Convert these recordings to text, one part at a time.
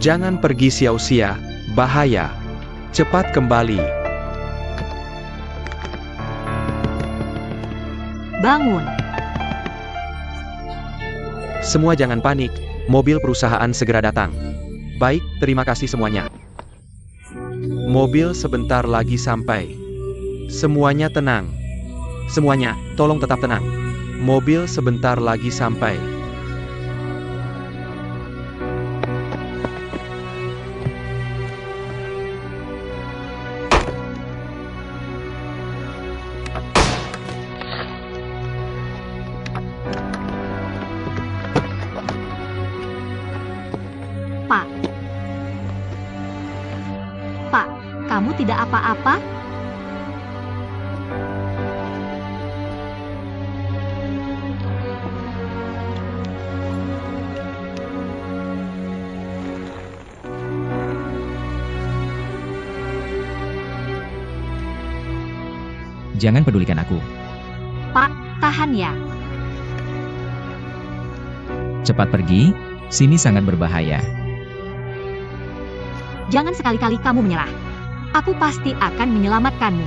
Jangan pergi sia-sia, bahaya. Cepat kembali. Bangun. Semua jangan panik, mobil perusahaan segera datang. Baik, terima kasih semuanya. Mobil sebentar lagi sampai. Semuanya tenang. Semuanya, tolong tetap tenang. Mobil sebentar lagi sampai. Pak. Pak, kamu tidak apa-apa? Jangan pedulikan aku. Pak, tahan ya. Cepat pergi, sini sangat berbahaya. Jangan sekali-kali kamu menyerah. Aku pasti akan menyelamatkanmu.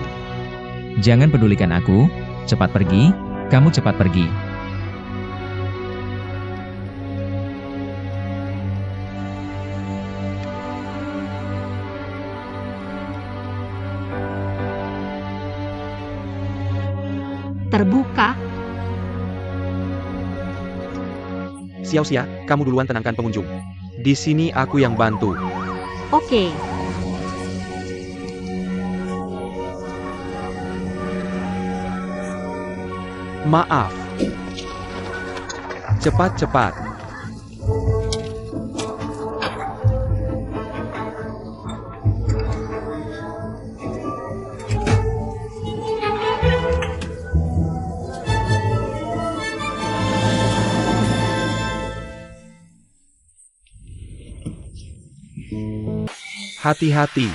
Jangan pedulikan aku, cepat pergi, kamu cepat pergi. Terbuka. Sia-sia, kamu duluan tenangkan pengunjung. Di sini aku yang bantu. Oke. Maaf. Cepat-cepat. Hati-hati.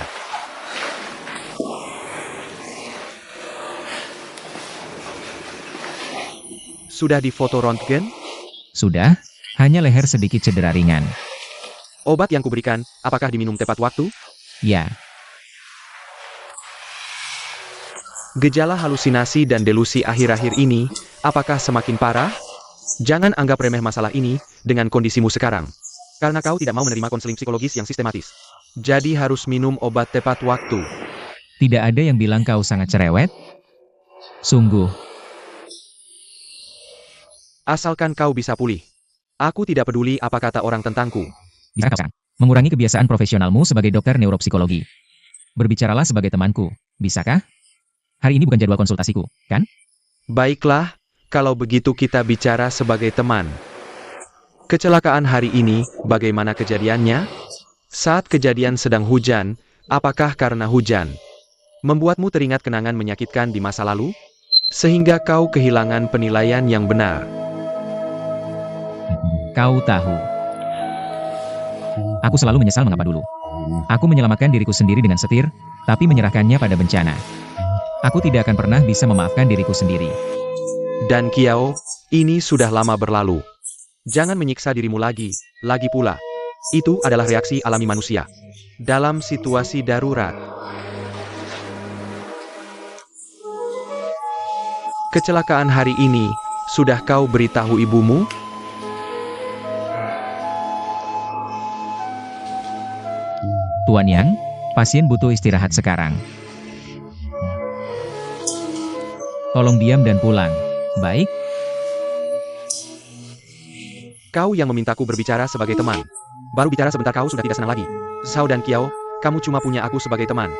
Sudah difoto röntgen? Sudah, hanya leher sedikit cedera ringan. Obat yang kuberikan, apakah diminum tepat waktu? Ya, Gejala halusinasi dan delusi akhir-akhir ini, apakah semakin parah? Jangan anggap remeh masalah ini, dengan kondisimu sekarang. Karena kau tidak mau menerima konseling psikologis yang sistematis. Jadi harus minum obat tepat waktu. tidak ada yang bilang kau sangat cerewet? Sungguh, Asalkan kau bisa pulih. Aku tidak peduli apa kata orang tentangku. bisa kau mengurangi kebiasaan profesionalmu sebagai dokter neuropsikologi. Berbicaralah sebagai temanku, bisakah? Hari ini bukan jadwal konsultasiku, kan? Baiklah, kalau begitu kita bicara sebagai teman. Kecelakaan hari ini, bagaimana kejadiannya? Saat kejadian sedang hujan, apakah karena hujan membuatmu teringat kenangan menyakitkan di masa lalu? Sehingga kau kehilangan penilaian yang benar. Kau tahu. Aku selalu menyesal mengapa dulu. Aku menyelamatkan diriku sendiri dengan setir, tapi menyerahkannya pada bencana. Aku tidak akan pernah bisa memaafkan diriku sendiri. Dan Kiao, ini sudah lama berlalu. Jangan menyiksa dirimu lagi pula. Itu adalah reaksi alami manusia dalam situasi darurat. Kecelakaan hari ini, sudah kau beritahu ibumu? Tuan Yang, pasien butuh istirahat sekarang. Tolong diam dan pulang. Baik? Kau yang memintaku berbicara sebagai teman. Baru bicara sebentar kau sudah tidak senang lagi. Zhao dan Kiao, kamu cuma punya aku sebagai teman.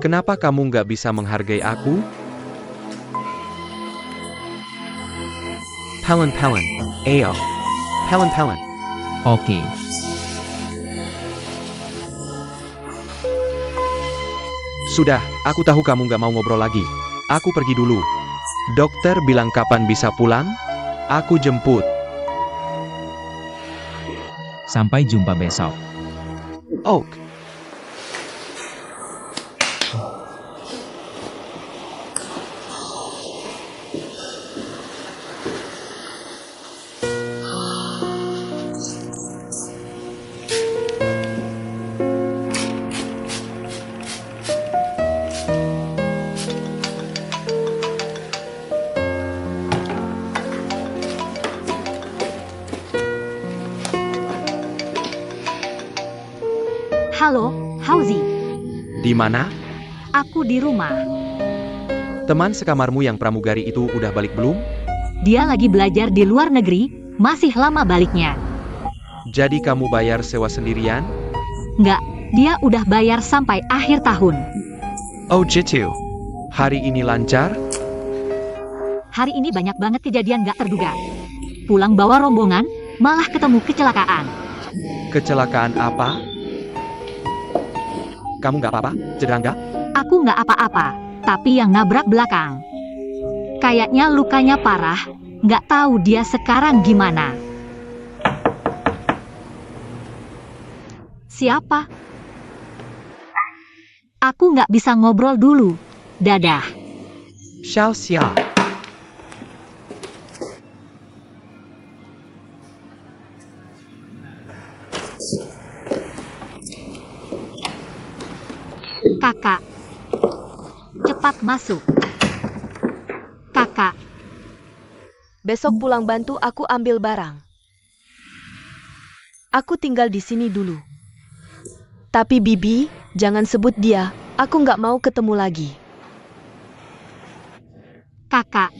Kenapa kamu nggak bisa menghargai aku? Pelen. Ayo. Pelen. Oke. Sudah, aku tahu kamu nggak mau ngobrol lagi. Aku pergi dulu. Dokter bilang kapan bisa pulang? Aku jemput. Sampai jumpa besok. Oak. Halo, Hauzi. Di mana? Aku di rumah. Teman sekamarmu yang pramugari itu udah balik belum? Dia lagi belajar di luar negeri, masih lama baliknya. Jadi kamu bayar sewa sendirian? Nggak, dia udah bayar sampai akhir tahun. Oh gitu. Hari ini lancar? Hari ini banyak banget kejadian nggak terduga. Pulang bawa rombongan, malah ketemu kecelakaan. Kecelakaan apa? Kamu nggak apa-apa? Cedera nggak? Aku nggak apa-apa, tapi yang nabrak belakang. Kayaknya lukanya parah, nggak tahu dia sekarang gimana. Siapa? Aku nggak bisa ngobrol dulu. Dadah. Xiao Xia. Kakak. Cepat masuk. Kakak. Besok pulang bantu aku ambil barang. Aku tinggal di sini dulu. Tapi Bibi, jangan sebut dia. Aku nggak mau ketemu lagi. Kakak.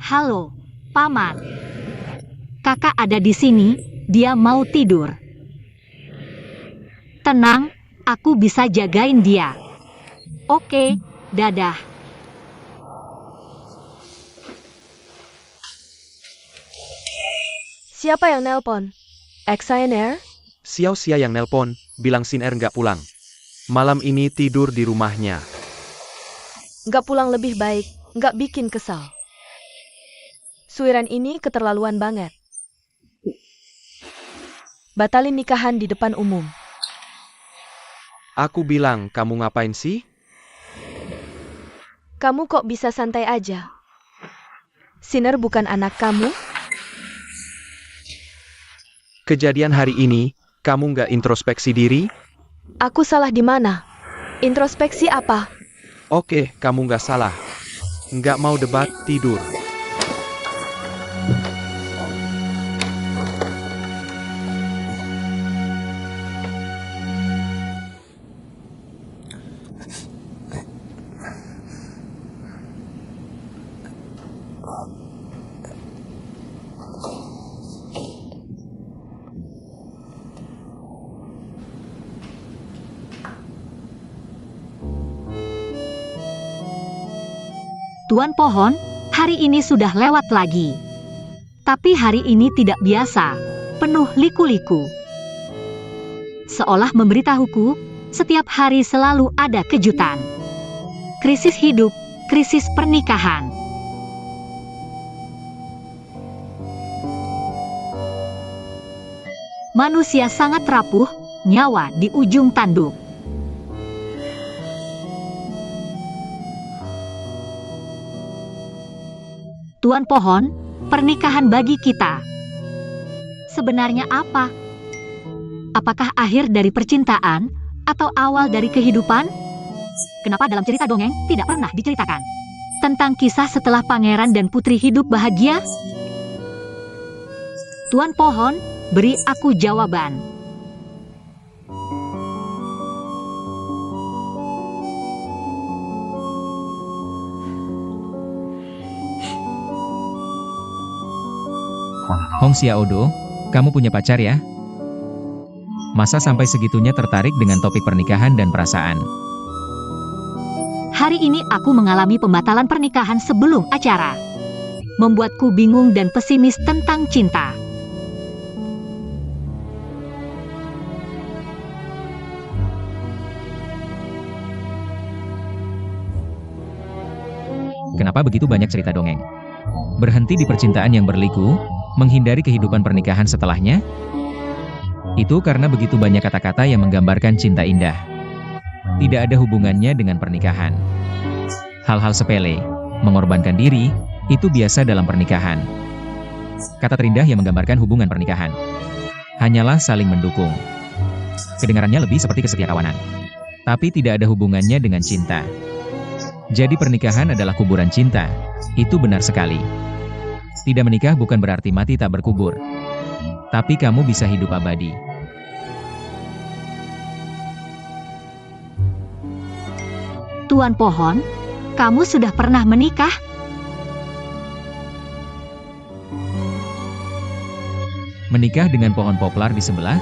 Halo, Paman. Kakak ada di sini, dia mau tidur. Tenang, aku bisa jagain dia. Oke, dadah. Siapa yang nelpon? Xiner? Xiao Xia yang nelpon, bilang Sin Er nggak pulang. Malam ini tidur di rumahnya. Nggak pulang lebih baik, nggak bikin kesal. Suiran ini keterlaluan banget. Batalin nikahan di depan umum. Aku bilang, kamu ngapain sih? Kamu kok bisa santai aja? Sinner bukan anak kamu? Kejadian hari ini, kamu nggak introspeksi diri? Aku salah di mana? Introspeksi apa? Oke, kamu nggak salah. Nggak mau debat, tidur. Tuan Pohon, hari ini sudah lewat lagi. Tapi hari ini tidak biasa, penuh liku-liku. Seolah memberitahuku, setiap hari selalu ada kejutan. Krisis hidup, krisis pernikahan. Manusia sangat rapuh, nyawa di ujung tanduk. Tuan Pohon, pernikahan bagi kita sebenarnya apa? Apakah akhir dari percintaan atau awal dari kehidupan? Kenapa dalam cerita dongeng tidak pernah diceritakan tentang kisah setelah pangeran dan putri hidup bahagia? Tuan Pohon, beri aku jawaban. Hong Xiaodo, kamu punya pacar ya? Masa sampai segitunya tertarik dengan topik pernikahan dan perasaan? Hari ini aku mengalami pembatalan pernikahan sebelum acara. Membuatku bingung dan pesimis tentang cinta. Kenapa begitu banyak cerita dongeng? Berhenti di percintaan yang berliku, menghindari kehidupan pernikahan setelahnya? Itu karena begitu banyak kata-kata yang menggambarkan cinta indah. Tidak ada hubungannya dengan pernikahan. Hal-hal sepele, mengorbankan diri, itu biasa dalam pernikahan. Kata terindah yang menggambarkan hubungan pernikahan hanyalah saling mendukung. Kedengarannya lebih seperti kesetiakawanan. Tapi tidak ada hubungannya dengan cinta. Jadi pernikahan adalah kuburan cinta. Itu benar sekali. Tidak menikah bukan berarti mati tak berkubur. Tapi kamu bisa hidup abadi. Tuan Pohon, kamu sudah pernah menikah? Menikah dengan pohon poplar di sebelah?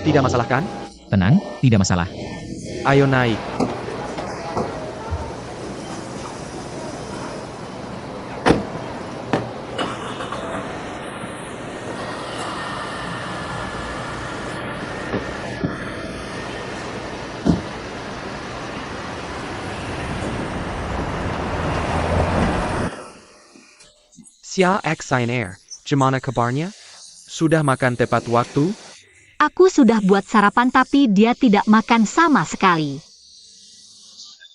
Tidak masalah kan? Tenang, tidak masalah. Ayo naik. Sia X Sign Air, gimana kabarnya? Sudah makan tepat waktu? Aku sudah buat sarapan tapi dia tidak makan sama sekali.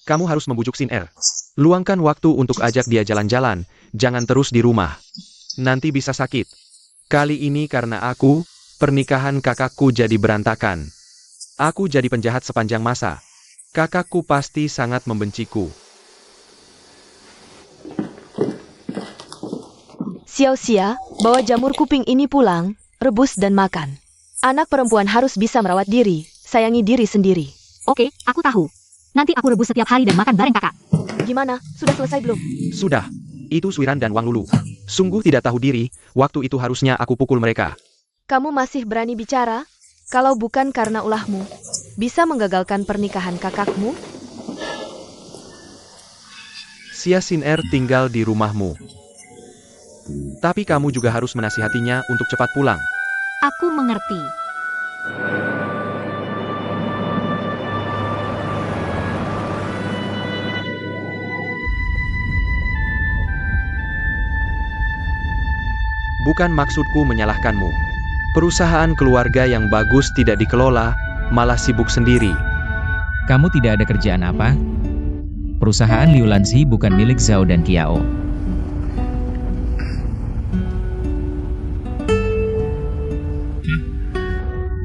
Kamu harus membujuk Sin Er. Luangkan waktu untuk ajak dia jalan-jalan, jangan terus di rumah. Nanti bisa sakit. Kali ini karena aku, pernikahan kakakku jadi berantakan. Aku jadi penjahat sepanjang masa. Kakakku pasti sangat membenciku. Xiao Xia, bawa jamur kuping ini pulang, rebus dan makan. Anak perempuan harus bisa merawat diri, sayangi diri sendiri. Oke, aku tahu. Nanti aku rebus setiap hari dan makan bareng kakak. Gimana? Sudah selesai belum? Sudah. Itu Suiran dan Wang Lulu. Sungguh tidak tahu diri, waktu itu harusnya aku pukul mereka. Kamu masih berani bicara? Kalau bukan karena ulahmu, bisa menggagalkan pernikahan kakakmu? Sia Sin Er tinggal di rumahmu. Tapi kamu juga harus menasihatinya untuk cepat pulang. Aku mengerti. Bukan maksudku menyalahkanmu. Perusahaan keluarga yang bagus tidak dikelola, malah sibuk sendiri. Kamu tidak ada kerjaan apa? Perusahaan Liu Lanzi bukan milik Zhao dan Kiao.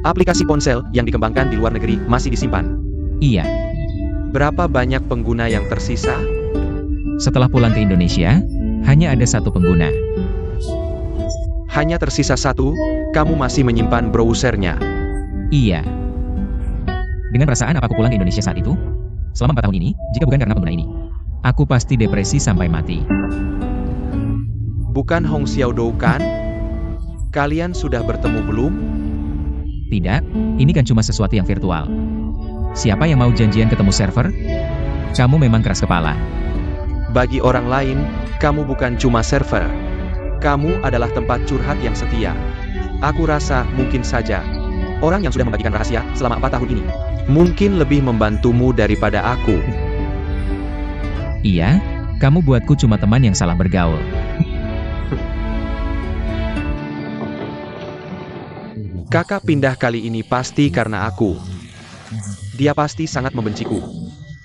Aplikasi ponsel yang dikembangkan di luar negeri masih disimpan. Iya. Berapa banyak pengguna yang tersisa? Setelah pulang ke Indonesia, hanya ada satu pengguna. Hanya tersisa satu, kamu masih menyimpan browsernya. Iya. Dengan perasaan apa aku pulang ke Indonesia saat itu? Selama 4 tahun ini, jika bukan karena pengguna ini, aku pasti depresi sampai mati. Bukan Hong Xiaodou kan? Kalian sudah bertemu belum? Tidak, ini kan cuma sesuatu yang virtual. Siapa yang mau janjian ketemu server? Kamu memang keras kepala. Bagi orang lain, kamu bukan cuma server. Kamu adalah tempat curhat yang setia. Aku rasa mungkin saja orang yang sudah membagikan rahasia selama 4 tahun ini mungkin lebih membantumu daripada aku. Iya, kamu buatku cuma teman yang salah bergaul. Kakak pindah kali ini pasti karena aku. Dia pasti sangat membenciku.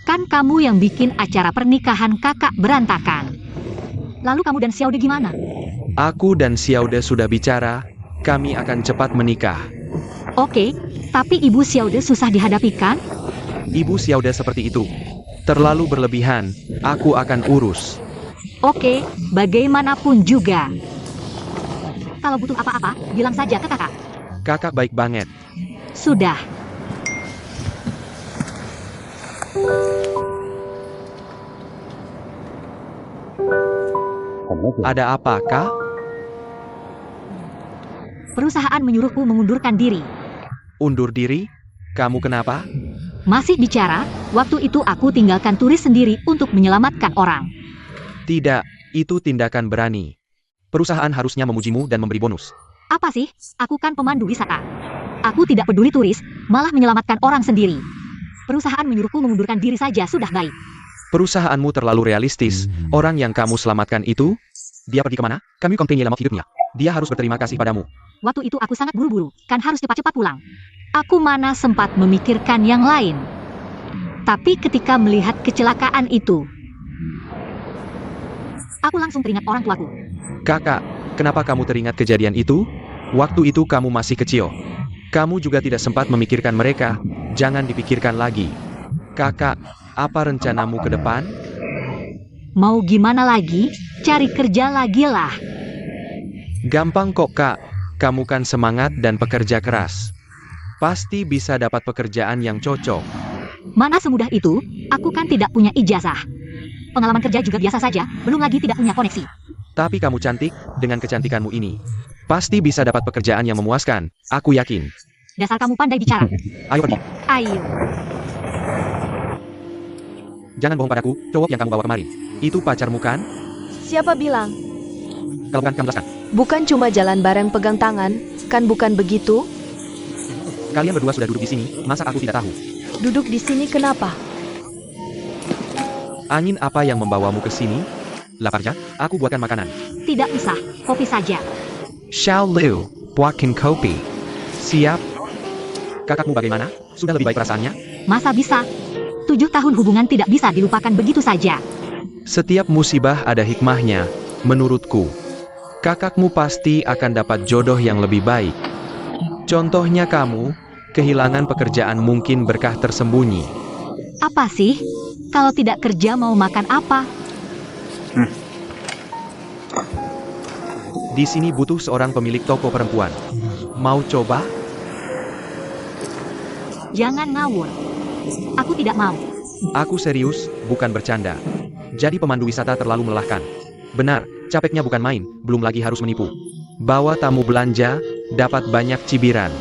Kan kamu yang bikin acara pernikahan kakak berantakan. Lalu kamu dan Xiaode gimana? Aku dan Xiaode sudah bicara, kami akan cepat menikah. Oke, tapi Ibu Xiaode susah dihadapi kan? Ibu Xiaode seperti itu. Terlalu berlebihan, aku akan urus. Oke, bagaimanapun juga. Kalau butuh apa-apa, bilang saja ke kakak. Kakak baik banget. Sudah. Ada apa, Kak? Perusahaan menyuruhku mengundurkan diri. Undur diri? Kamu kenapa? Masih bicara, waktu itu aku tinggalkan turis sendiri untuk menyelamatkan orang. Tidak, itu tindakan berani. Perusahaan harusnya memujimu dan memberi bonus. Apa sih? Aku kan pemandu wisata. Aku tidak peduli turis, malah menyelamatkan orang sendiri. Perusahaan menyuruhku mengundurkan diri saja sudah baik. Perusahaanmu terlalu realistis. Orang yang kamu selamatkan itu, dia pergi kemana? Kami komplain lama hidupnya. Dia harus berterima kasih padamu. Waktu itu aku sangat buru-buru, kan harus cepat-cepat pulang. Aku mana sempat memikirkan yang lain. Tapi ketika melihat kecelakaan itu, aku langsung teringat orang tuaku. Kakak, kenapa kamu teringat kejadian itu? Waktu itu kamu masih kecil. Kamu juga tidak sempat memikirkan mereka. Jangan dipikirkan lagi. Kakak, apa rencanamu ke depan? Mau gimana lagi? Cari kerja lagi lah. Gampang kok, Kak. Kamu kan semangat dan pekerja keras. Pasti bisa dapat pekerjaan yang cocok. Mana semudah itu? Aku kan tidak punya ijazah. Pengalaman kerja juga biasa saja, belum lagi tidak punya koneksi. Tapi kamu cantik, dengan kecantikanmu ini. Pasti bisa dapat pekerjaan yang memuaskan, aku yakin. Dasar kamu pandai bicara. Ayo pergi. Ayo. Jangan bohong padaku, cowok yang kamu bawa kemarin. Itu pacarmu kan? Siapa bilang? Kalau bukan, kamu jelaskan. Bukan cuma jalan bareng pegang tangan, kan bukan begitu? Kalian berdua sudah duduk di sini, masa aku tidak tahu? Duduk di sini kenapa? Angin apa yang membawamu ke sini? Lapar ya? Aku buatkan makanan. Tidak usah, kopi saja. Xiao Liu, buatkan kopi. Siap. Kakakmu bagaimana? Sudah lebih baik perasaannya? Masa bisa? 7 tahun hubungan tidak bisa dilupakan begitu saja. Setiap musibah ada hikmahnya, menurutku. Kakakmu pasti akan dapat jodoh yang lebih baik. Contohnya kamu, kehilangan pekerjaan mungkin berkah tersembunyi. Apa sih? Kalau tidak kerja mau makan apa? Di sini butuh seorang pemilik toko perempuan. Mau coba? Jangan ngawur. Aku tidak mau. Aku serius, bukan bercanda. Jadi pemandu wisata terlalu melelahkan. Benar, capeknya bukan main, belum lagi harus menipu. Bawa tamu belanja, dapat banyak cibiran.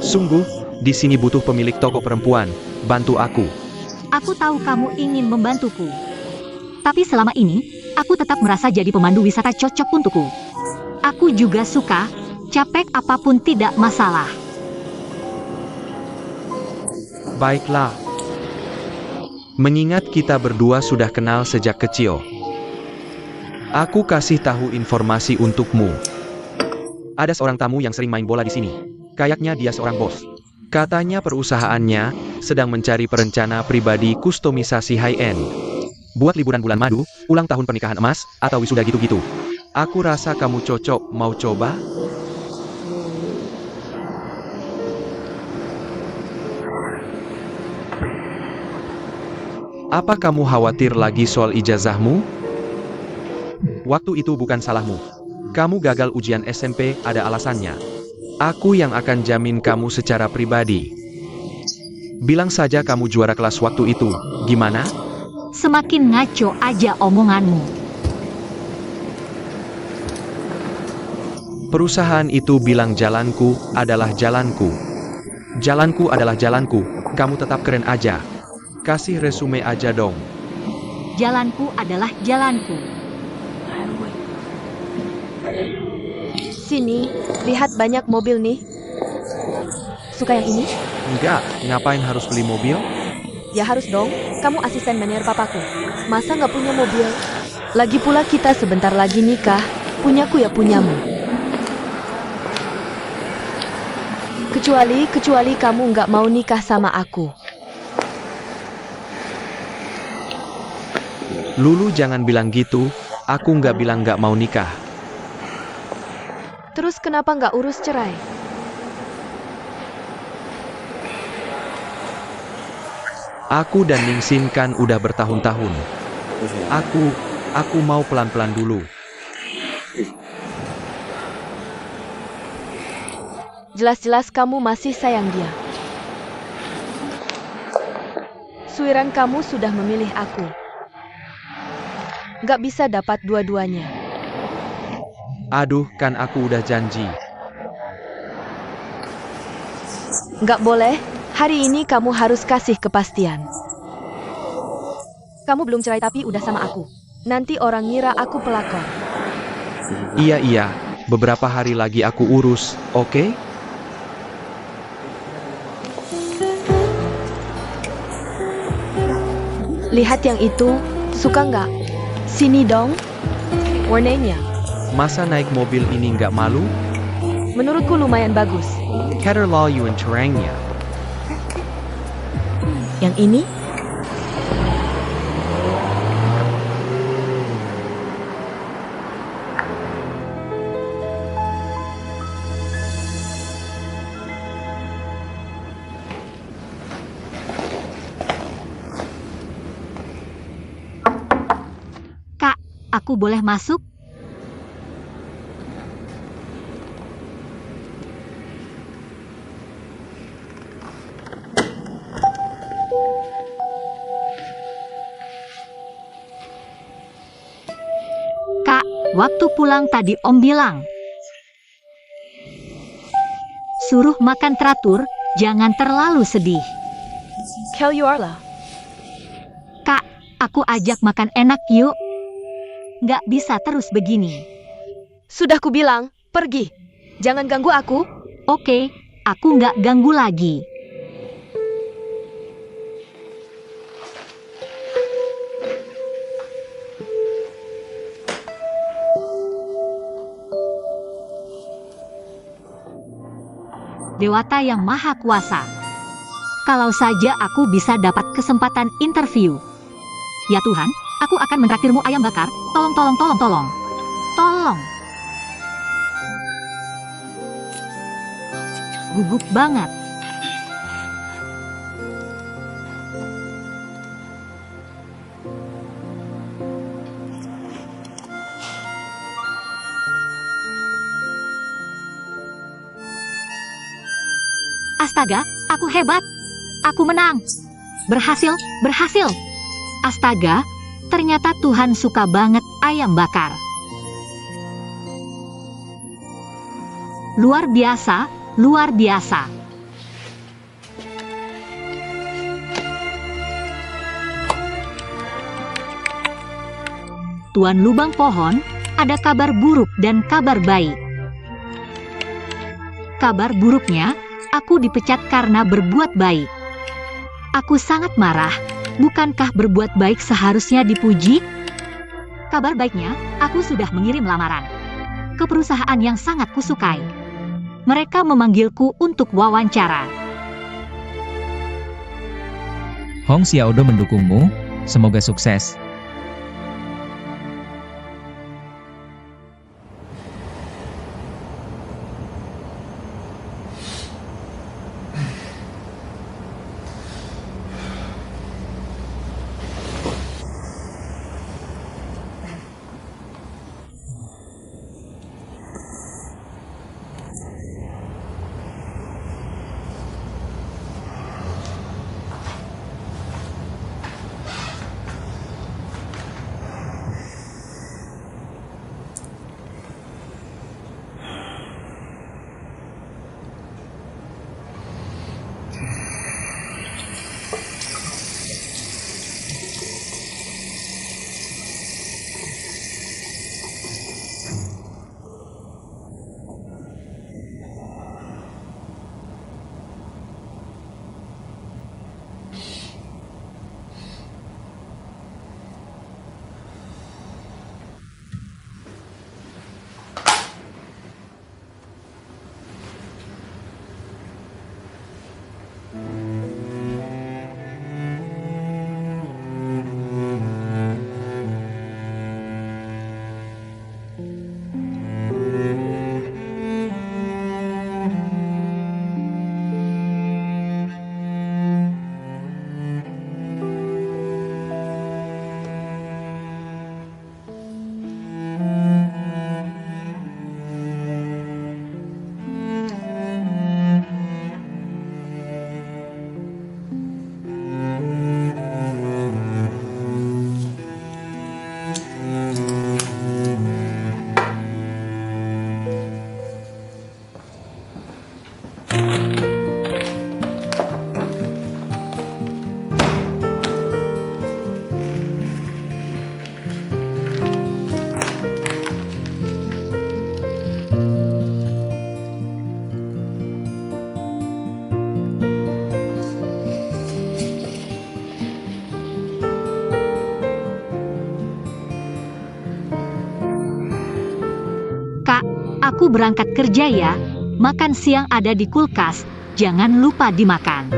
Sungguh, di sini butuh pemilik toko perempuan. Bantu aku. Aku tahu kamu ingin membantuku. Tapi selama ini, aku tetap merasa jadi pemandu wisata cocok untukku. Aku juga suka, capek apapun tidak masalah. Baiklah. Mengingat kita berdua sudah kenal sejak kecil. Aku kasih tahu informasi untukmu. Ada seorang tamu yang sering main bola di sini. Kayaknya dia seorang bos. Katanya perusahaannya sedang mencari perencana pribadi kustomisasi high-end. Buat liburan bulan madu, ulang tahun pernikahan emas, atau wisuda gitu-gitu. Aku rasa kamu cocok, mau coba? Apa kamu khawatir lagi soal ijazahmu? Waktu itu bukan salahmu. Kamu gagal ujian SMP, ada alasannya. Aku yang akan jamin kamu secara pribadi. Bilang saja kamu juara kelas waktu itu, gimana? Semakin ngaco aja omonganmu. Perusahaan itu bilang jalanku adalah jalanku. Jalanku adalah jalanku, kamu tetap keren aja. Kasih resume aja dong. Jalanku adalah jalanku. Sini, lihat banyak mobil nih. Suka yang ini? Enggak, ngapain harus beli mobil? Ya harus dong, kamu asisten manajer papaku. Masa nggak punya mobil? Lagi pula kita sebentar lagi nikah, punyaku ya punyamu. Kecuali kamu nggak mau nikah sama aku. Lulu jangan bilang gitu, aku nggak bilang nggak mau nikah. Terus kenapa nggak urus cerai? Aku dan Ningsin kan udah bertahun-tahun. Aku mau pelan-pelan dulu. Jelas-jelas kamu masih sayang dia. Suiran kamu sudah memilih aku. Gak bisa dapat dua-duanya. Aduh, kan aku udah janji. Gak boleh, hari ini kamu harus kasih kepastian. Kamu belum cerai tapi udah sama aku. Nanti orang ngira aku pelakor. Iya, beberapa hari lagi aku urus, oke? Lihat yang itu, suka nggak? Sini dong. Warnanya, Masa naik mobil ini nggak malu? menurutku lumayan bagus. Caterlaw terangnya. Yang ini? Kak, aku boleh masuk? Kak, waktu pulang tadi Om bilang, suruh makan teratur, jangan terlalu sedih. Kelyuarla. Kak, aku ajak makan enak yuk. Nggak bisa terus begini. Sudah kubilang, pergi. Jangan ganggu aku. Oke, aku nggak ganggu lagi. Dewata yang Maha Kuasa. Kalau saja aku bisa dapat kesempatan interview. Ya Tuhan, aku akan mentraktirmu ayam bakar. Tolong. Tolong. Gugup banget. Astaga, aku hebat. Aku menang. Berhasil. Astaga, ternyata Tuhan suka banget ayam bakar. Luar biasa. Tuan Lubang Pohon, ada kabar buruk dan kabar baik. Kabar buruknya, aku dipecat karena berbuat baik. Aku sangat marah. Bukankah berbuat baik seharusnya dipuji? Kabar baiknya, aku sudah mengirim lamaran ke perusahaan yang sangat kusukai. Mereka memanggilku untuk wawancara. Hong Xiaodo mendukungmu, semoga sukses. Aku berangkat kerja ya. Makan siang ada di kulkas, jangan lupa dimakan.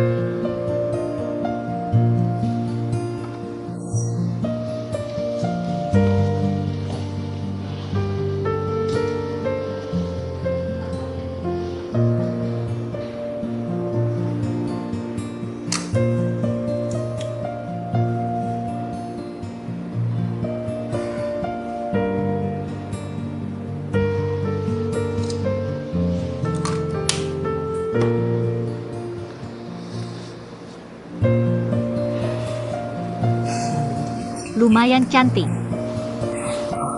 Lumayan cantik.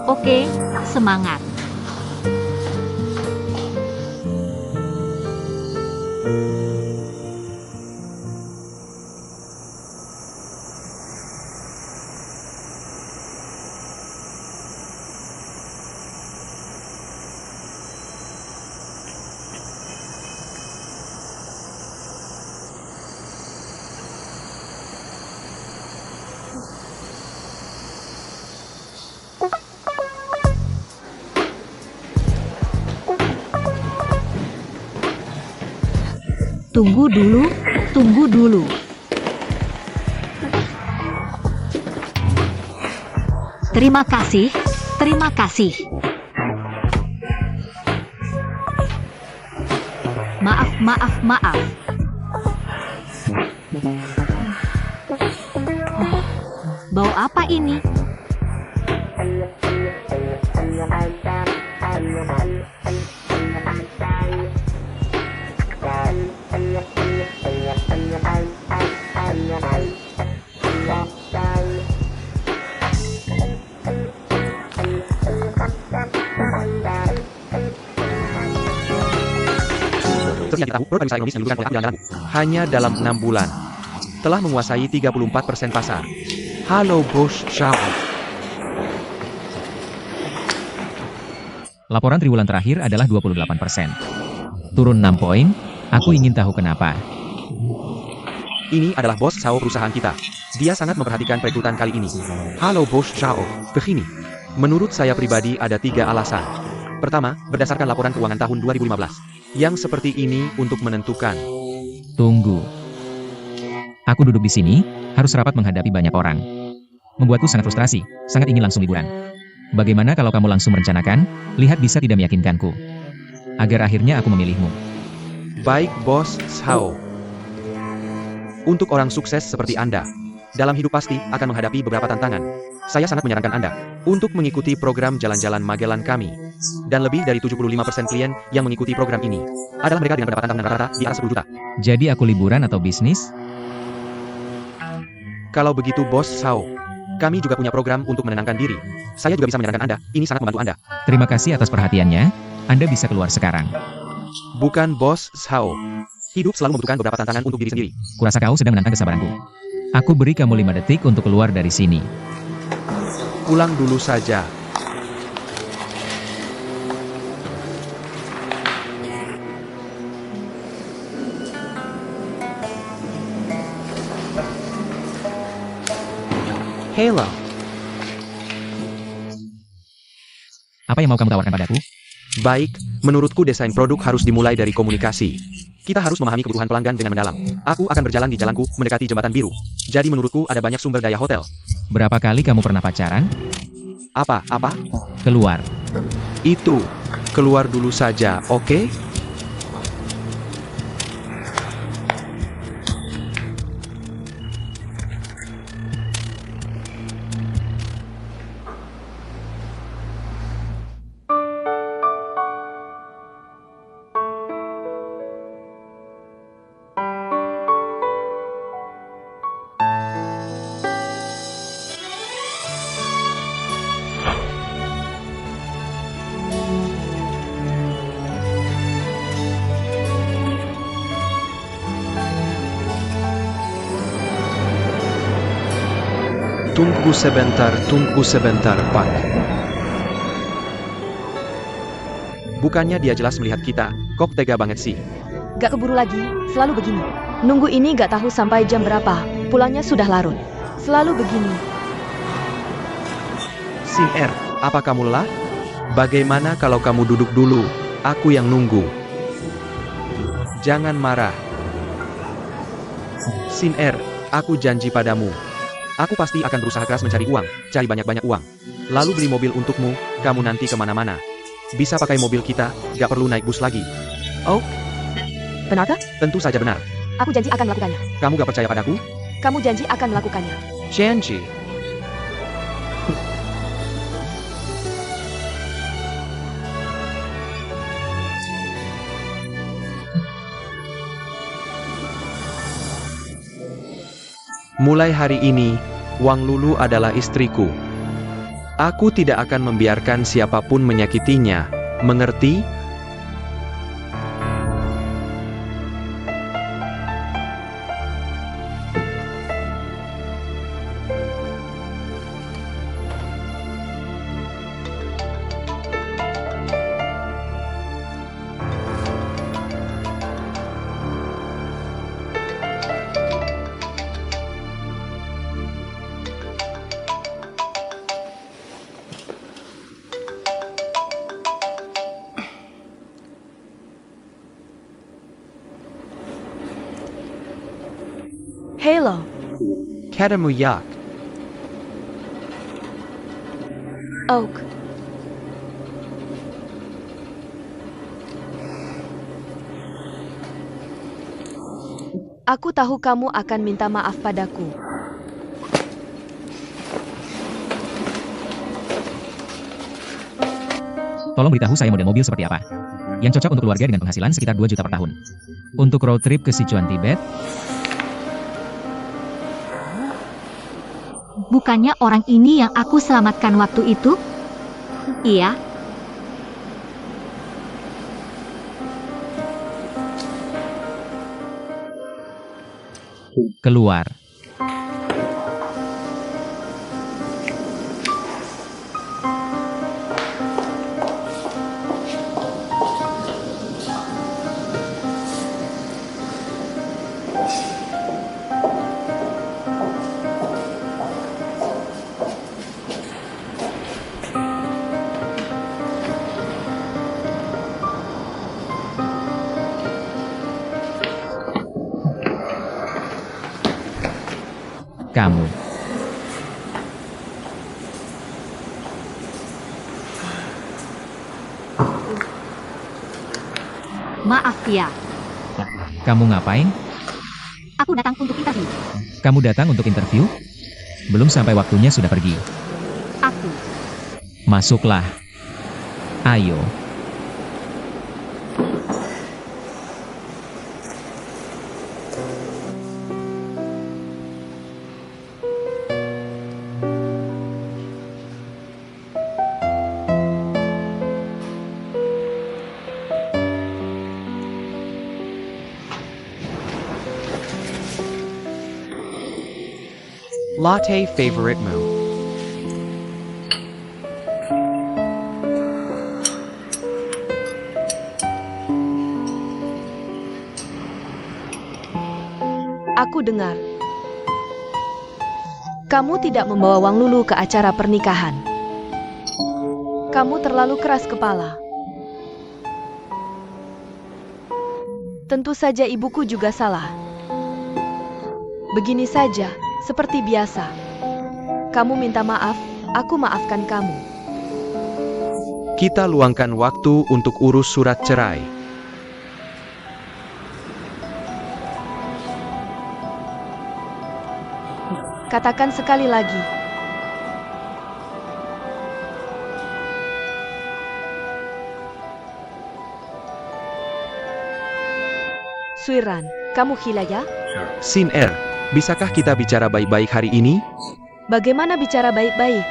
Oke, semangat. Tunggu dulu, tunggu dulu. Terima kasih, terima kasih. Maaf, maaf, maaf. Bau apa ini? Seperti yang kita tahu, produk pariwisata Indonesia dibutuhkan oleh aku dan anakku. Hanya dalam 6 bulan, telah menguasai 34% pasar. Halo Bos Xiao. Laporan triwulan terakhir adalah 28%. Turun 6 poin, aku ingin tahu kenapa. Ini adalah Bos Xiao perusahaan kita. Dia sangat memperhatikan perekrutan kali ini. Halo Bos Xiao. Begini, menurut saya pribadi ada 3 alasan. Pertama, berdasarkan laporan keuangan tahun 2015. Yang seperti ini untuk menentukan. Tunggu. Aku duduk di sini, harus rapat menghadapi banyak orang. Membuatku sangat frustrasi, sangat ingin langsung liburan. Bagaimana kalau kamu langsung merencanakan, lihat bisa tidak meyakinkanku. Agar akhirnya aku memilihmu. Baik Bos Xiao. Untuk orang sukses seperti Anda, dalam hidup pasti akan menghadapi beberapa tantangan. Saya sangat menyarankan Anda untuk mengikuti program Jalan-Jalan Magellan kami. Dan lebih dari 75% klien yang mengikuti program ini adalah mereka dengan pendapatan tahunan rata-rata di atas 10 juta. Jadi aku liburan atau bisnis? Kalau begitu Bos Xiao, kami juga punya program untuk menenangkan diri. Saya juga bisa menyarankan Anda, ini sangat membantu Anda. Terima kasih atas perhatiannya, Anda bisa keluar sekarang. Bukan Bos Xiao. Hidup selalu membutuhkan beberapa tantangan untuk diri sendiri. Kurasa kau sedang menantang kesabaranku. Aku beri kamu 5 detik untuk keluar dari sini. Pulang dulu saja. Hello. Apa yang mau kamu tawarkan padaku? Baik, menurutku desain produk harus dimulai dari komunikasi. Kita harus memahami kebutuhan pelanggan dengan mendalam. Aku akan berjalan di jalanku, mendekati jembatan biru. Jadi menurutku ada banyak sumber daya hotel. Berapa kali kamu pernah pacaran? Apa? Keluar. Itu. Keluar dulu saja, oke? Tunggu sebentar, Pak. Bukannya dia jelas melihat kita, kok tega banget sih. Gak keburu lagi, selalu begini. Nunggu ini gak tahu sampai jam berapa, pulangnya sudah larut. Selalu begini. Sin R, apa kamu lelah? Bagaimana kalau kamu duduk dulu? Aku yang nunggu. Jangan marah. Sin Er, aku janji padamu. Aku pasti akan berusaha keras mencari uang, cari banyak-banyak uang. Lalu beli mobil untukmu, kamu nanti kemana-mana. Bisa pakai mobil kita, gak perlu naik bus lagi. Oh, benarkah? Tentu saja benar. Aku janji akan melakukannya. Kamu gak percaya padaku? Kamu janji akan melakukannya. Janji. Mulai hari ini, Wang Lulu adalah istriku. Aku tidak akan membiarkan siapapun menyakitinya. Mengerti? Halo, Katamu yak. Oak. Aku tahu kamu akan minta maaf padaku. Tolong beritahu saya model mobil seperti apa yang cocok untuk keluarga dengan penghasilan sekitar 2 juta per tahun. Untuk road trip ke Sichuan, Tibet, Bukannya orang ini yang aku selamatkan waktu itu? Iya. keluar. Kamu. Maaf ya, Kamu ngapain? aku datang untuk interview. Kamu datang untuk interview? Belum sampai waktunya sudah pergi. Aku. Masuklah. Ayo. Latte favoritmu. Aku dengar. Kamu tidak membawa Wang Lulu ke acara pernikahan. Kamu terlalu keras kepala. Tentu saja ibuku juga salah. Begini saja, seperti biasa. Kamu minta maaf, aku maafkan kamu. Kita luangkan waktu untuk urus surat cerai. Katakan sekali lagi. Suiran, kamu gila ya? Sin Er, bisakah kita bicara baik-baik hari ini? Bagaimana bicara baik-baik?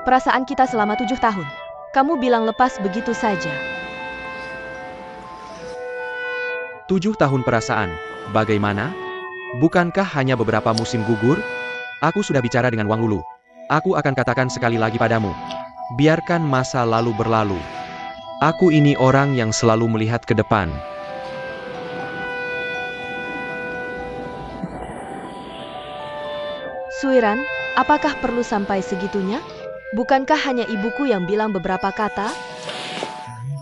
Perasaan kita selama 7 tahun. Kamu bilang lepas begitu saja. 7 tahun perasaan, bagaimana? Bukankah hanya beberapa musim gugur? Aku sudah bicara dengan Wang Lulu. Aku akan katakan sekali lagi padamu. Biarkan masa lalu berlalu. Aku ini orang yang selalu melihat ke depan. Suiran, apakah perlu sampai segitunya? Bukankah hanya ibuku yang bilang beberapa kata?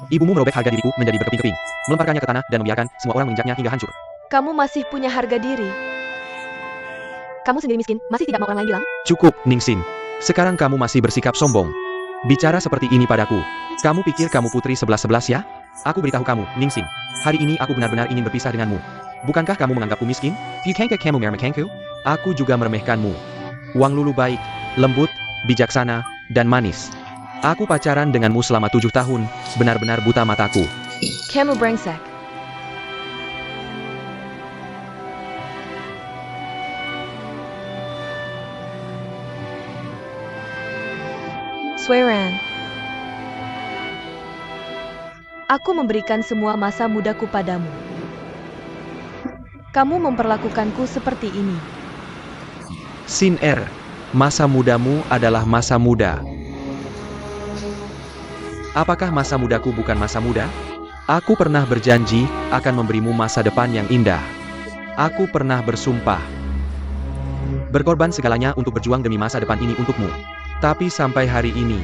Ibumu merobek harga diriku menjadi berkeping-keping, melemparkannya ke tanah dan membiarkan semua orang menginjaknya hingga hancur. Kamu masih punya harga diri. Kamu sendiri miskin, masih tidak mau orang lain bilang? Cukup, Ningsin. Sekarang kamu masih bersikap sombong. Bicara seperti ini padaku. Kamu pikir kamu putri 11-11 ya? Aku beritahu kamu, Ningsin. Hari ini aku benar-benar ingin berpisah denganmu. Bukankah kamu menganggapku miskin? Bukankah kamu meremehkanku? Aku juga meremehkanmu. Wang Lulu baik, lembut, bijaksana, dan manis. Aku pacaran denganmu selama 7 tahun, benar-benar buta mataku. Kamu brengsek. Suiran. Aku memberikan semua masa mudaku padamu. Kamu memperlakukanku seperti ini. Sin Er, masa mudamu adalah masa muda. Apakah masa mudaku bukan masa muda? Aku pernah berjanji akan memberimu masa depan yang indah. Aku pernah bersumpah berkorban segalanya untuk berjuang demi masa depan ini untukmu. Tapi sampai hari ini,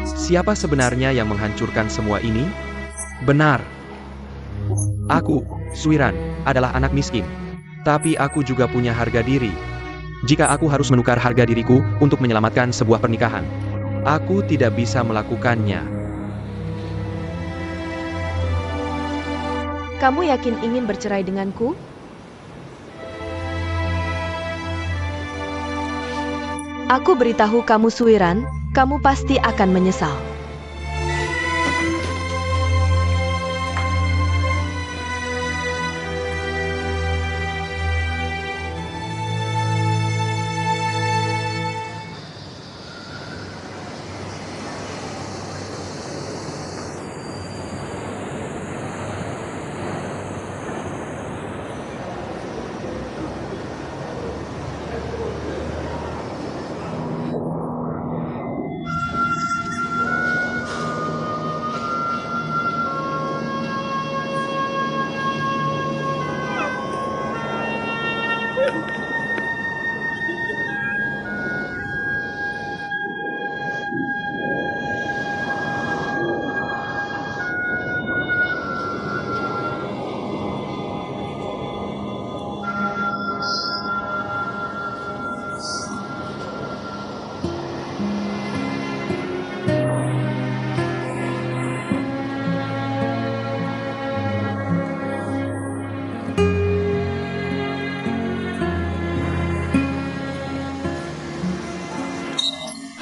siapa sebenarnya yang menghancurkan semua ini? Benar. Aku, Suiran, adalah anak miskin. Tapi aku juga punya harga diri. Jika aku harus menukar harga diriku untuk menyelamatkan sebuah pernikahan, aku tidak bisa melakukannya. Kamu yakin ingin bercerai denganku? Aku beritahu kamu Suiran, kamu pasti akan menyesal.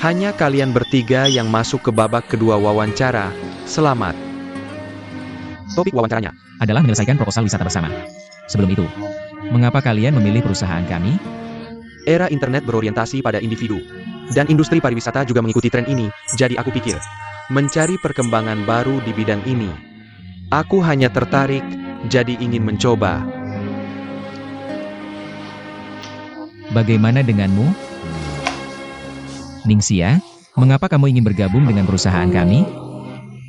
Hanya kalian bertiga yang masuk ke babak kedua wawancara. Selamat. Topik wawancaranya Adalah menyelesaikan proposal wisata bersama. Sebelum itu, mengapa kalian memilih perusahaan kami? era internet berorientasi pada individu. Dan industri pariwisata juga mengikuti tren ini, jadi aku pikir mencari perkembangan baru di bidang ini. Aku hanya tertarik, jadi ingin mencoba. Bagaimana denganmu? Ningxia, mengapa kamu ingin bergabung dengan perusahaan kami?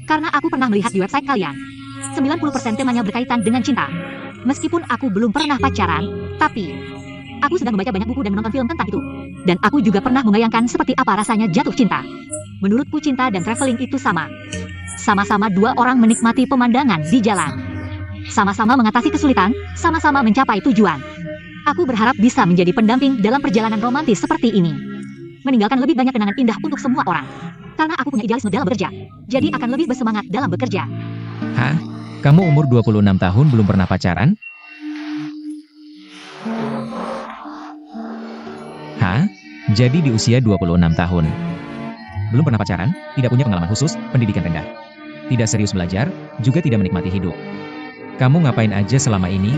Karena aku pernah melihat di website kalian. 90% temanya berkaitan dengan cinta. Meskipun aku belum pernah pacaran, tapi aku sudah membaca banyak buku dan menonton film tentang itu. Dan aku juga pernah membayangkan seperti apa rasanya jatuh cinta. Menurutku cinta dan traveling itu sama. Sama-sama dua orang menikmati pemandangan di jalan. Sama-sama mengatasi kesulitan, sama-sama mencapai tujuan. Aku berharap bisa menjadi pendamping dalam perjalanan romantis seperti ini. Meninggalkan lebih banyak kenangan indah untuk semua orang. Karena aku punya idealisme dalam bekerja. Jadi akan lebih bersemangat dalam bekerja. Hah? Kamu umur 26 tahun belum pernah pacaran? Hah? Jadi di usia 26 tahun. Belum pernah pacaran, tidak punya pengalaman khusus, pendidikan rendah. Tidak serius belajar, juga tidak menikmati hidup. Kamu ngapain aja selama ini?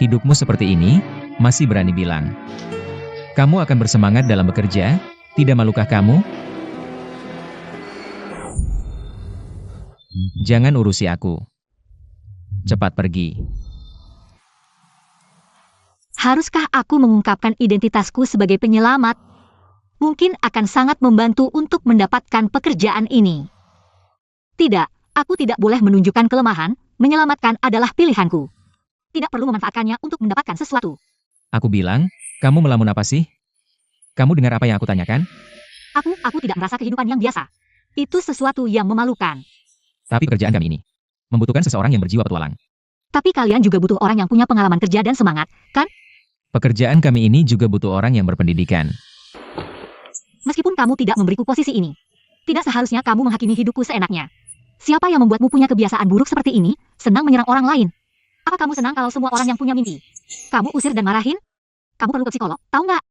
Hidupmu seperti ini, masih berani bilang. Kamu akan bersemangat dalam bekerja, tidak malukah kamu? Jangan urusi aku. Cepat pergi. Haruskah aku mengungkapkan identitasku sebagai penyelamat? Mungkin akan sangat membantu untuk mendapatkan pekerjaan ini. Tidak, aku tidak boleh menunjukkan kelemahan, menyelamatkan adalah pilihanku. Tidak perlu memanfaatkannya untuk mendapatkan sesuatu. Aku bilang, kamu melamun apa sih? Kamu dengar apa yang aku tanyakan? Aku tidak merasa kehidupan yang biasa. Itu sesuatu yang memalukan. Tapi pekerjaan kami ini membutuhkan seseorang yang berjiwa petualang. Tapi kalian juga butuh orang yang punya pengalaman kerja dan semangat, kan? Pekerjaan kami ini juga butuh orang yang berpendidikan. Meskipun kamu tidak memberiku posisi ini, tidak seharusnya kamu menghakimi hidupku seenaknya. Siapa yang membuatmu punya kebiasaan buruk seperti ini, senang menyerang orang lain? Apa kamu senang kalau semua orang yang punya mimpi kamu usir dan marahin? Kamu perlu ke psikolog, tahu nggak?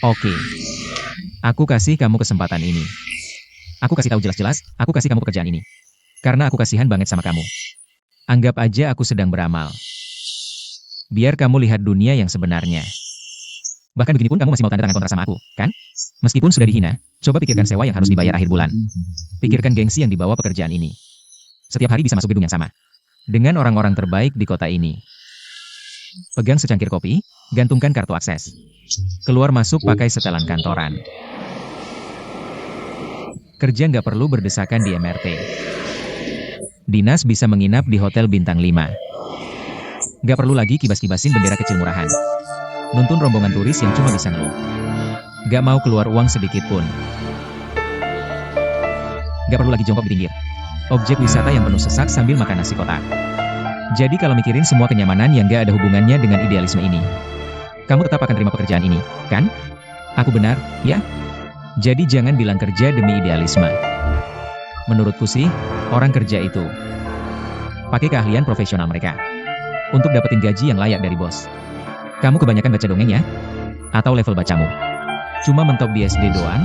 Oke. Aku kasih kamu kesempatan ini. Aku kasih tahu jelas-jelas, aku kasih kamu pekerjaan ini. Karena aku kasihan banget sama kamu. Anggap aja aku sedang beramal. Biar kamu lihat dunia yang sebenarnya. Bahkan begini pun kamu masih mau tanda tangan kontrak sama aku, kan? Meskipun sudah dihina, coba pikirkan sewa yang harus dibayar akhir bulan. Pikirkan gengsi yang dibawa pekerjaan ini. Setiap hari bisa masuk gedung yang sama. Dengan orang-orang terbaik di kota ini. Pegang secangkir kopi, gantungkan kartu akses. Keluar masuk pakai setelan kantoran. Kerja nggak perlu berdesakan di MRT. Dinas bisa menginap di hotel bintang 5. Nggak perlu lagi kibas-kibasin bendera kecil murahan. Nuntun rombongan turis yang cuma bisa ngeluh. Nggak mau keluar uang sedikit pun. Nggak perlu lagi jongkok di pinggir objek wisata yang penuh sesak sambil makan nasi kotak. Jadi kalau mikirin semua kenyamanan yang nggak ada hubungannya dengan idealisme ini, kamu tetap akan terima pekerjaan ini, kan? Aku benar, ya? Jadi jangan bilang kerja demi idealisme. Menurutku sih, orang kerja itu pakai keahlian profesional mereka untuk dapetin gaji yang layak dari bos. Kamu kebanyakan baca dongeng ya? Atau level bacamu cuma mentok di SD doang?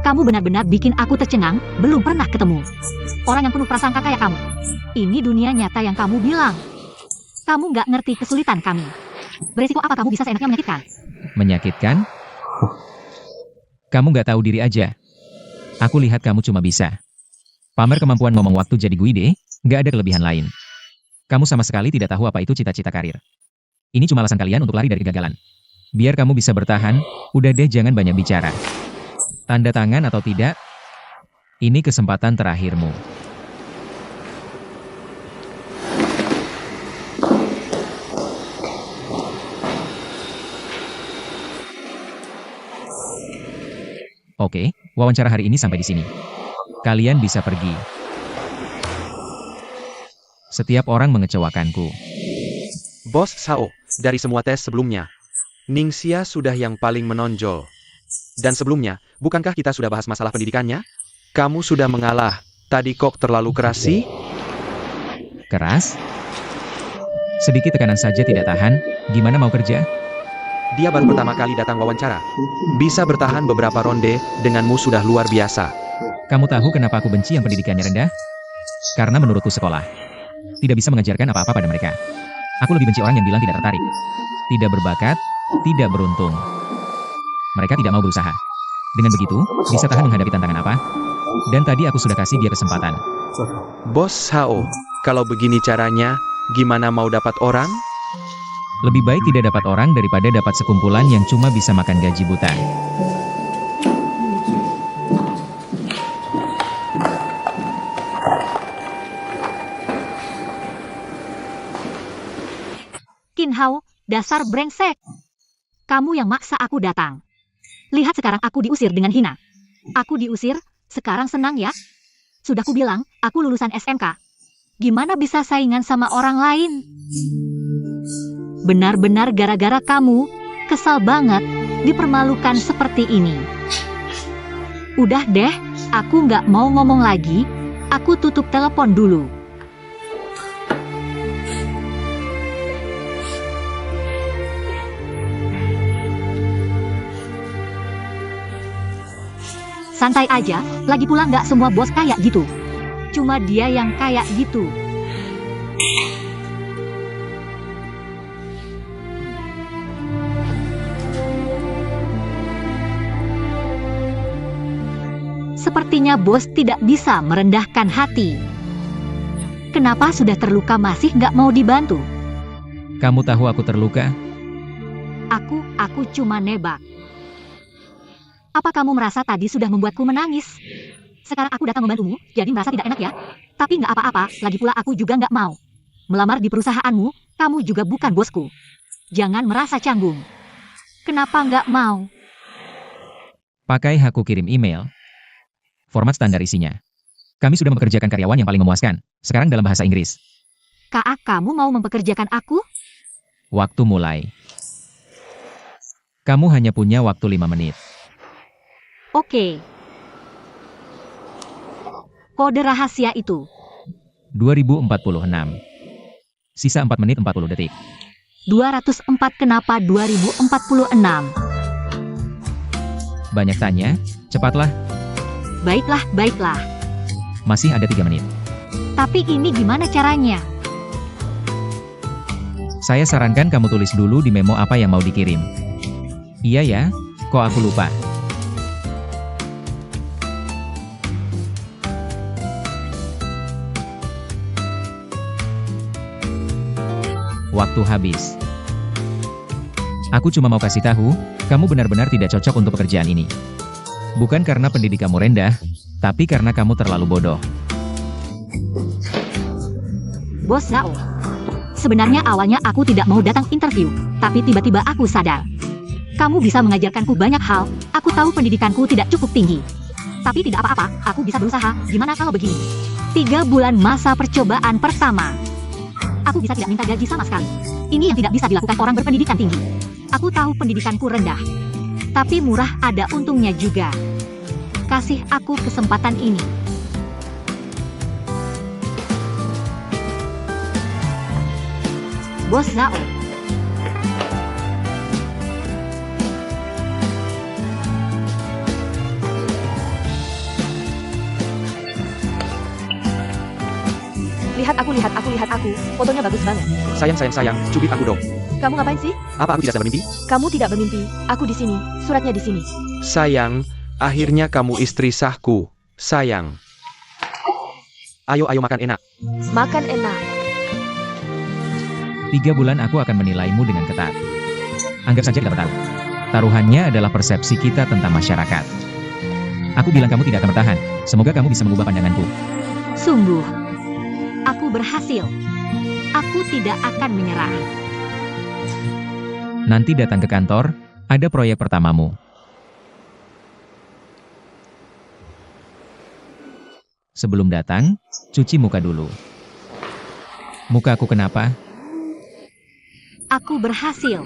Kamu benar-benar bikin aku tercengang, belum pernah ketemu orang yang penuh prasangka kayak kamu. Ini dunia nyata yang kamu bilang. Kamu nggak ngerti kesulitan kami. Beresiko apa kamu bisa seenaknya menyakitkan? Menyakitkan? Kamu nggak tahu diri aja. Aku lihat kamu cuma bisa pamer kemampuan ngomong waktu jadi guide, nggak ada kelebihan lain. Kamu sama sekali tidak tahu apa itu cita-cita karir. Ini cuma alasan kalian untuk lari dari kegagalan. Biar kamu bisa bertahan, udah deh jangan banyak bicara. Tanda tangan atau tidak, ini kesempatan terakhirmu. Oke, wawancara hari ini sampai di sini. Kalian bisa pergi. Setiap orang mengecewakanku. Bos Sao, dari semua tes sebelumnya, Ningxia sudah yang paling menonjol. Dan sebelumnya, bukankah kita sudah bahas masalah pendidikannya? Kamu sudah mengalah. Tadi kok terlalu keras sih? Keras? Sedikit tekanan saja tidak tahan, gimana mau kerja? Dia baru pertama kali datang wawancara. Bisa bertahan beberapa ronde, denganmu sudah luar biasa. Kamu tahu kenapa aku benci yang pendidikannya rendah? Karena menurutku sekolah tidak bisa mengajarkan apa-apa pada mereka. Aku lebih benci orang yang bilang tidak tertarik, tidak berbakat, tidak beruntung. Mereka tidak mau berusaha. Dengan begitu, bisa tahan menghadapi tantangan apa? Dan tadi aku sudah kasih dia kesempatan. Bos Sao, kalau begini caranya, gimana mau dapat orang? Lebih baik tidak dapat orang daripada dapat sekumpulan yang cuma bisa makan gaji buta. Qin Hao, dasar brengsek. Kamu yang maksa aku datang. Lihat sekarang aku diusir dengan hina. Aku diusir, sekarang senang ya? Sudah kubilang, aku lulusan SMK. Gimana bisa saingan sama orang lain? Benar-benar gara-gara kamu, kesal banget, dipermalukan seperti ini. Udah deh, aku nggak mau ngomong lagi, aku tutup telepon dulu. Santai aja, lagi pula nggak semua bos kayak gitu. Cuma dia yang kayak gitu. Sepertinya bos tidak bisa merendahkan hati. Kenapa sudah terluka masih nggak mau dibantu? Kamu tahu aku terluka? Aku cuma nebak. Apa kamu merasa tadi sudah membuatku menangis? Sekarang aku datang membantumu, jadi merasa tidak enak ya? Tapi nggak apa-apa, lagi pula aku juga nggak mau melamar di perusahaanmu, kamu juga bukan bosku. Jangan merasa canggung. Kenapa nggak mau? Pakai Haku kirim email. Format standar isinya. Kami sudah mempekerjakan karyawan yang paling memuaskan. Sekarang dalam bahasa Inggris. Kak, kamu mau mempekerjakan aku? Waktu mulai. Kamu hanya punya waktu 5 menit. Oke. Kode rahasia itu. 2046. Sisa 4 menit 40 detik. 204 kenapa 2046? Banyak tanya, cepatlah. Baiklah, baiklah. Masih ada 3 menit. Tapi ini gimana caranya? Saya sarankan kamu tulis dulu di memo apa yang mau dikirim. Iya ya, kok aku lupa. Waktu habis. Aku cuma mau kasih tahu, kamu benar-benar tidak cocok untuk pekerjaan ini. Bukan karena pendidikanmu rendah, tapi karena kamu terlalu bodoh. Bos Zhao. Sebenarnya awalnya aku tidak mau datang interview, tapi tiba-tiba aku sadar. Kamu bisa mengajarkanku banyak hal, aku tahu pendidikanku tidak cukup tinggi. Tapi tidak apa-apa, aku bisa berusaha, gimana kalau begini? 3 bulan masa percobaan pertama. Aku bisa tidak minta gaji sama sekali. Ini yang tidak bisa dilakukan orang berpendidikan tinggi. Aku tahu pendidikanku rendah. Tapi murah ada untungnya juga. Kasih aku kesempatan ini. Bos Zhao. Lihat aku. Fotonya bagus banget. Sayang, cubit aku dong. Kamu ngapain sih? Apa aku tidak sedang bermimpi? Kamu tidak bermimpi. Aku di sini. Suratnya di sini. Sayang, akhirnya kamu istri sahku. Sayang. Ayo makan enak. Makan enak. 3 bulan aku akan menilaimu dengan ketat. Anggap saja kita bertaruh. Taruhannya adalah persepsi kita tentang masyarakat. Aku bilang kamu tidak akan bertahan. Semoga kamu bisa mengubah pandanganku. Sungguh. Aku berhasil. Aku tidak akan menyerah. Nanti datang ke kantor, ada proyek pertamamu. Sebelum datang, cuci muka dulu. Muka aku kenapa? Aku berhasil.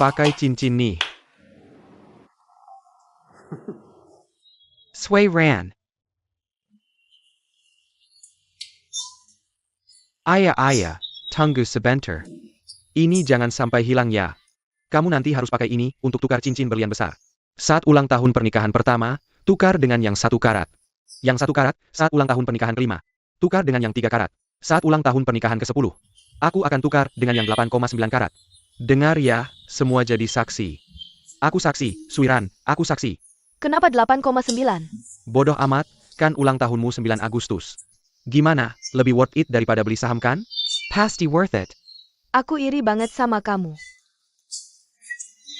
Pakai cincin nih. Sway Ran. Ayah, tunggu sebentar. Ini jangan sampai hilang ya. Kamu nanti harus pakai ini untuk tukar cincin berlian besar. Saat ulang tahun pernikahan pertama, tukar dengan yang 1 karat. Yang 1 karat saat ulang tahun pernikahan kelima. Tukar dengan yang 3 karat. Saat ulang tahun pernikahan ke-10. Aku akan tukar dengan yang 8,9 karat. Dengar ya, semua jadi saksi. Aku saksi, Suiran, aku saksi. Kenapa 8,9? Bodoh amat, kan ulang tahunmu 9 Agustus. Gimana, lebih worth it daripada beli saham kan? Pasti worth it. Aku iri banget sama kamu.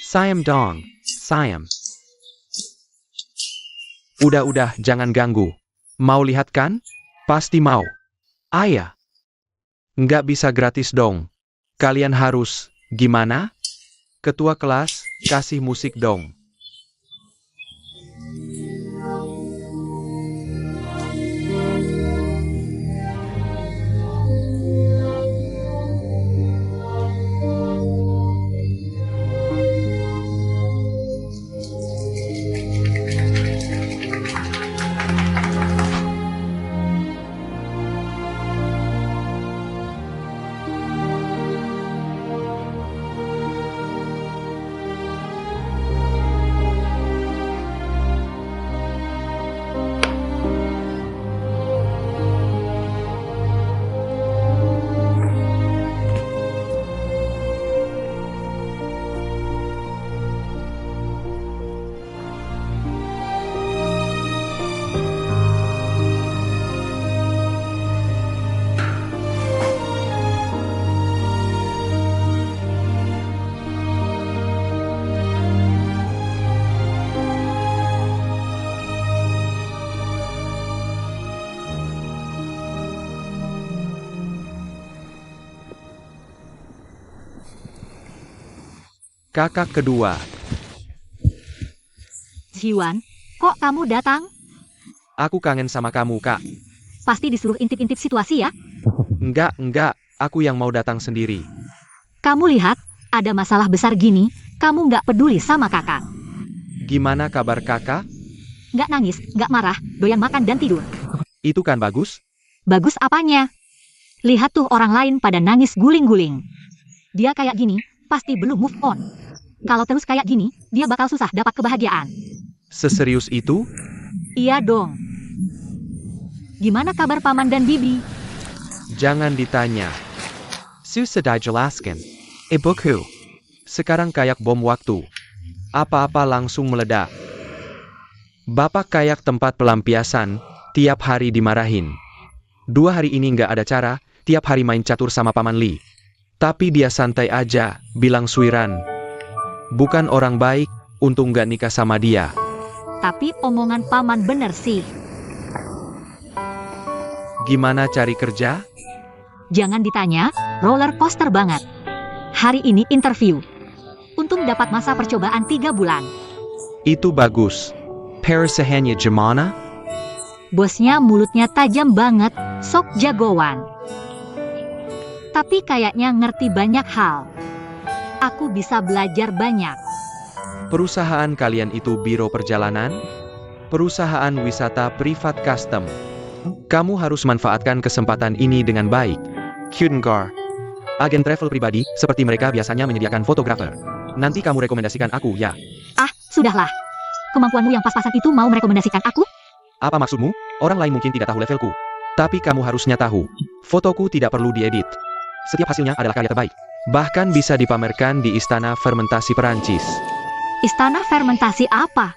Sayem dong, sayem. Udah, jangan ganggu. Mau lihat kan? Pasti mau. Ayah. Nggak bisa gratis dong. Kalian harus, gimana? Ketua kelas, kasih musik dong. Kakak kedua. Jiwan, kok kamu datang? Aku kangen sama kamu, Kak. Pasti disuruh intip-intip situasi ya? Enggak, aku yang mau datang sendiri. Kamu lihat, ada masalah besar gini, kamu nggak peduli sama kakak. Gimana kabar kakak? Nggak nangis, nggak marah, doyan makan dan tidur. Itu kan bagus? Bagus apanya? Lihat tuh orang lain pada nangis guling-guling. Dia kayak gini, pasti belum move on. Kalau terus kayak gini, dia bakal susah dapat kebahagiaan. Seserius itu? Iya dong. Gimana kabar Paman dan Bibi? Jangan ditanya. Sudah jelaskan. Ibuku. Sekarang kayak bom waktu. Apa-apa langsung meledak. Bapak kayak tempat pelampiasan, tiap hari dimarahin. 2 hari ini nggak ada cara, tiap hari main catur sama Paman Li. Tapi dia santai aja, bilang Suiran. Bukan orang baik, untung nggak nikah sama dia. Tapi omongan Paman bener sih. Gimana cari kerja? Jangan ditanya, roller coaster banget. Hari ini interview. Untung dapat masa percobaan 3 bulan. Itu bagus. Perisahannya gimana? Bosnya mulutnya tajam banget, sok jagoan. Tapi kayaknya ngerti banyak hal. Aku bisa belajar banyak. Perusahaan kalian itu biro perjalanan? Perusahaan wisata privat custom. Kamu harus manfaatkan kesempatan ini dengan baik. Kudengar. Agen travel pribadi, seperti mereka biasanya menyediakan fotografer. Nanti kamu rekomendasikan aku, ya? Ah, sudahlah. Kemampuanmu yang pas-pasan itu mau merekomendasikan aku? Apa maksudmu? Orang lain mungkin tidak tahu levelku. Tapi kamu harusnya tahu. Fotoku tidak perlu diedit. Setiap hasilnya adalah karya terbaik. Bahkan bisa dipamerkan di Istana Fermentasi Perancis. Istana fermentasi apa?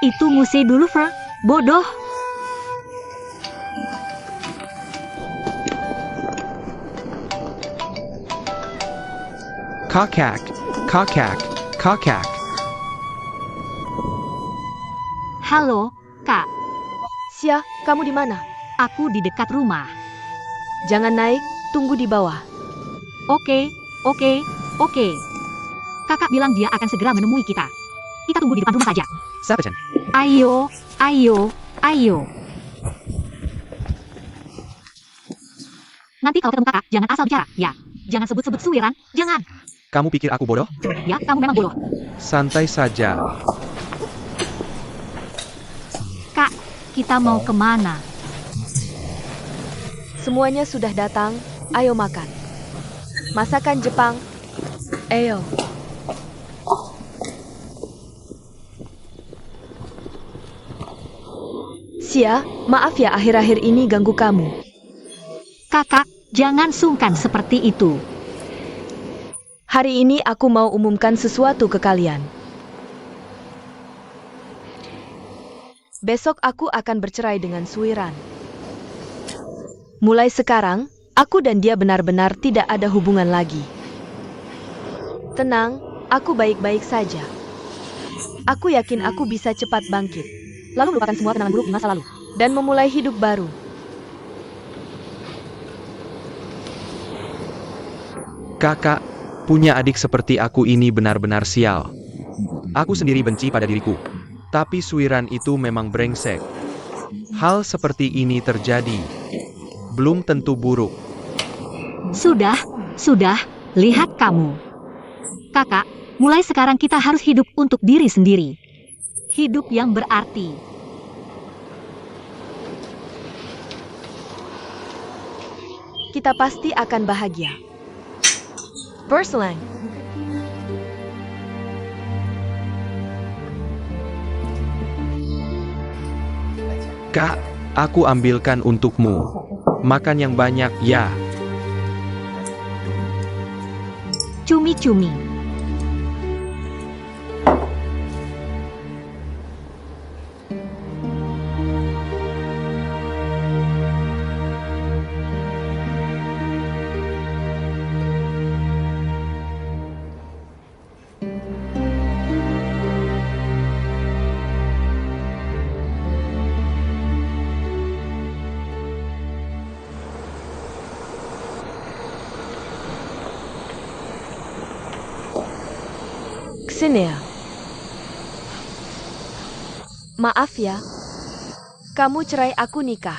Itu Musée du Louvre, bodoh. Kakak. Halo, Kak. Sia, kamu di mana? Aku di dekat rumah. Jangan naik, tunggu di bawah. Oke. Kakak bilang dia akan segera menemui kita. Kita tunggu di depan rumah saja. Sabajan. Ayo. Nanti kalau ketemu kakak, jangan asal bicara, ya. Jangan sebut-sebut Suiran, jangan. Kamu pikir aku bodoh? Ya, kamu memang bodoh. Santai saja. Kak, kita mau kemana? Semuanya sudah datang, ayo makan. Masakan Jepang. Ayo. Sia, maaf ya akhir-akhir ini ganggu kamu. Kakak, jangan sungkan seperti itu. Hari ini aku mau umumkan sesuatu ke kalian. Besok aku akan bercerai dengan Suiran. Mulai sekarang, aku dan dia benar-benar tidak ada hubungan lagi. Tenang, aku baik-baik saja. Aku yakin aku bisa cepat bangkit, lalu melupakan semua kenangan buruk di masa lalu, dan memulai hidup baru. Kakak, punya adik seperti aku ini benar-benar sial. Aku sendiri benci pada diriku. Tapi Suiran itu memang brengsek. Hal seperti ini terjadi. Belum tentu buruk. Sudah, lihat kamu. Kakak, mulai sekarang kita harus hidup untuk diri sendiri. Hidup yang berarti. Kita pasti akan bahagia. Berslang. Kak, aku ambilkan untukmu. Makan yang banyak ya. Cumi-cumi. Kesini ya. Maaf ya. Kamu cerai, aku nikah.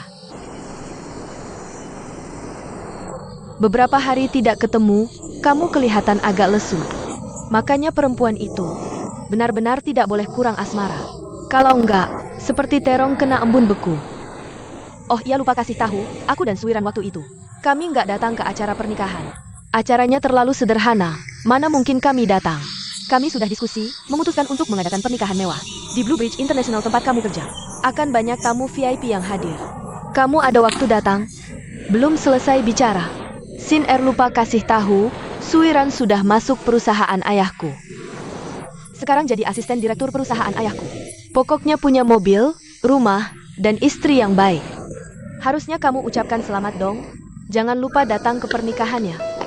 Beberapa hari tidak ketemu, kamu kelihatan agak lesu. Makanya perempuan itu benar-benar tidak boleh kurang asmara. Kalau enggak, seperti terong kena embun beku. Oh iya, lupa kasih tahu, aku dan Suiran waktu itu. Kami enggak datang ke acara pernikahan. Acaranya terlalu sederhana, mana mungkin kami datang. Kami sudah diskusi, memutuskan untuk mengadakan pernikahan mewah di Blue Bridge International tempat kamu kerja. Akan banyak tamu VIP yang hadir. Kamu ada waktu datang? Belum selesai bicara. Sin Er lupa kasih tahu, Suiran sudah masuk perusahaan ayahku. Sekarang jadi asisten direktur perusahaan ayahku. Pokoknya punya mobil, rumah, dan istri yang baik. Harusnya kamu ucapkan selamat dong. Jangan lupa datang ke pernikahannya.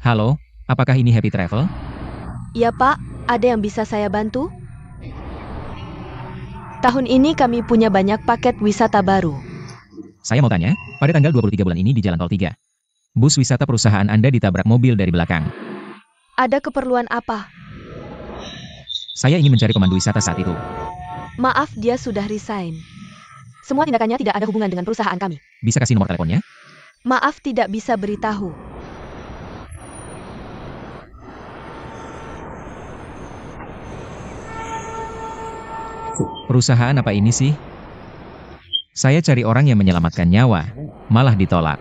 Halo, apakah ini Happy Travel? Ya Pak, ada yang bisa saya bantu? Tahun ini kami punya banyak paket wisata baru. Saya mau tanya, pada tanggal 23 bulan ini di Jalan Tol 3, bus wisata perusahaan Anda ditabrak mobil dari belakang. Ada keperluan apa? Saya ingin mencari pemandu wisata saat itu. Maaf, dia sudah resign. Semua tindakannya tidak ada hubungan dengan perusahaan kami. Bisa kasih nomor teleponnya? Maaf, tidak bisa beritahu. Perusahaan apa ini sih? Saya cari orang yang menyelamatkan nyawa, malah ditolak.